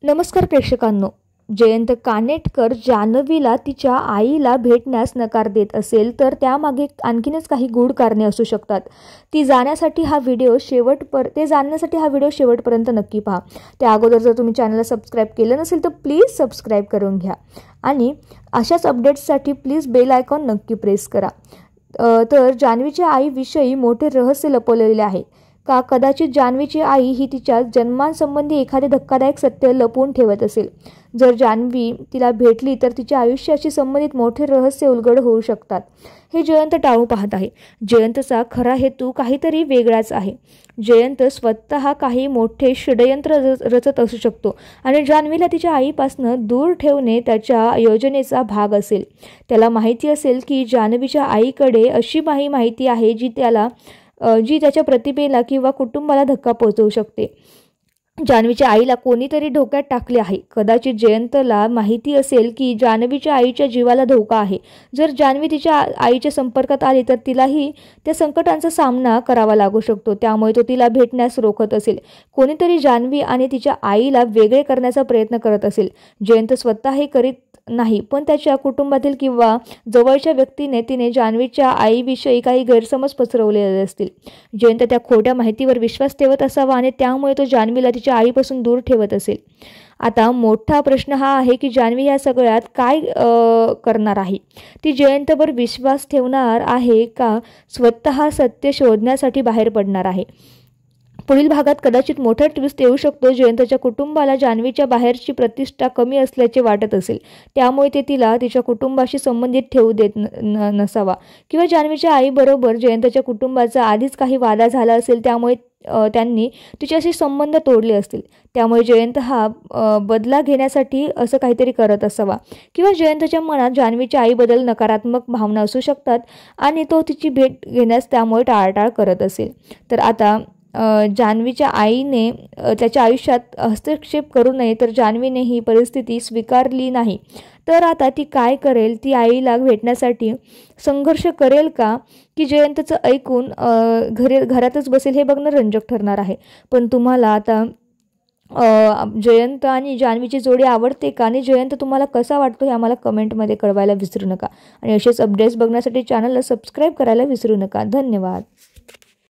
नमस्कार प्रेक्षकांनो, जयंत कानेटकर जान्हवीला तिच्या आईला भेटण्यास नकार देत असेल तर त्यामागे आणखीनच काही गूढ कारणे असू शकतात. ते जाणण्यासाठी हा व्हिडिओ शेवटपर्यंत नक्की पहा. त्या अगोदर जर तुम्ही चॅनलला सबस्क्राईब केलं नसेल तर प्लीज सबस्क्राईब करून घ्या आणि अशाच अपडेट्ससाठी प्लीज बेल आयकॉन नक्की प्रेस करा. तर जान्हवीच्या आईविषयी मोठे रहस्य लपवलेले आहे का? कदाचित जान्हवीची आई ही तिच्या जन्मासंबंधी एखादे धक्कादायक सत्य लपवून ठेवत असेल. जर जान्हवी तिला भेटली तर तिच्या आयुष्याशी संबंधित मोठे रहस्य उलगड होऊ शकतात. हे जयंत टाळू पाहत आहे. जयंतचा खरा हेतू काहीतरी वेगळाच आहे. जयंत स्वतः काही मोठे षडयंत्र रचत असू शकतो आणि जान्हवीला तिच्या आईपासून दूर ठेवणे त्याच्या योजनेचा भाग असेल. त्याला माहिती असेल की जान्हवीच्या आईकडे अशी माहिती आहे जी त्याच्या प्रतिमेला किंवा कुटुंबाला धक्का पोहोचवू शकते. जान्हवीच्या आईला कोणीतरी धोक्यात टाकले आहे. कदाचित जयंतला माहिती असेल की जान्हवीच्या आईच्या जीवाला धोका आहे. जर जान्हवी तिच्या आईच्या संपर्कात आली तर तिलाही त्या संकटांचा सामना करावा लागू शकतो. त्यामुळे तो तिला भेटण्यास रोखत असेल. कोणीतरी जान्हवी आणि तिच्या आईला वेगळे करण्याचा प्रयत्न करत असेल. जयंत स्वतः हे करीत नाही, पण त्याच्या कुटुंबातील किंवा जवळच्या व्यक्तीने तिने जान्हवीच्या आईविषयी काही गैरसमज पसरवलेले असतील. जयंत त्या खोट्या माहितीवर विश्वास ठेवत असावा आणि त्यामुळे तो जान्हवीला तिच्या आईपासून दूर ठेवत असेल. आता मोठा प्रश्न हा आहे की जान्हवी या सगळ्यात काय करणार आहे? ती जयंतवर विश्वास ठेवणार आहे का स्वतः सत्य शोधण्यासाठी बाहेर पडणार आहे? पुढील भागात कदाचित मोठा ट्विस्ट येऊ शकतो. जयंतच्या कुटुंबाला जान्हवीच्या बाहेरची प्रतिष्ठा कमी असल्याचे वाटत असेल, त्यामुळे ते तिला तिच्या कुटुंबाशी संबंधित ठेवू देत नसावा किंवा जान्हवीच्या आईबरोबर जयंतच्या कुटुंबाचा आधीच काही वादा झाला असेल, त्यामुळे त्यांनी तिच्याशी संबंध तोडले असतील. त्यामुळे जयंत हा बदला घेण्यासाठी असं काहीतरी करत असावा किंवा जयंतच्या मनात जान्हवीच्या आईबद्दल नकारात्मक भावना असू शकतात आणि तो तिची भेट घेण्यास त्यामुळे टाळाटाळ करत असेल. तर आता जान्हवीच्या आईने त्याच्या आयुष्यात हस्तक्षेप करू नये तर जान्हवीने ही परिस्थिती स्वीकारली नाही तर आता ती काय करेल? ती आईला भेटण्यासाठी संघर्ष करेल का की जयंतचं ऐकून घरातच बसेल? हे बघणं रंजक ठरणार आहे. पण तुम्हाला आता जयंत आणि जान्हवीची जोडी आवडते का आणि जयंत तुम्हाला कसा वाटतो हे आम्हाला कमेंटमध्ये कळवायला विसरू नका आणि असेच अपडेट्स बघण्यासाठी चॅनलला सबस्क्राईब करायला विसरू नका. धन्यवाद.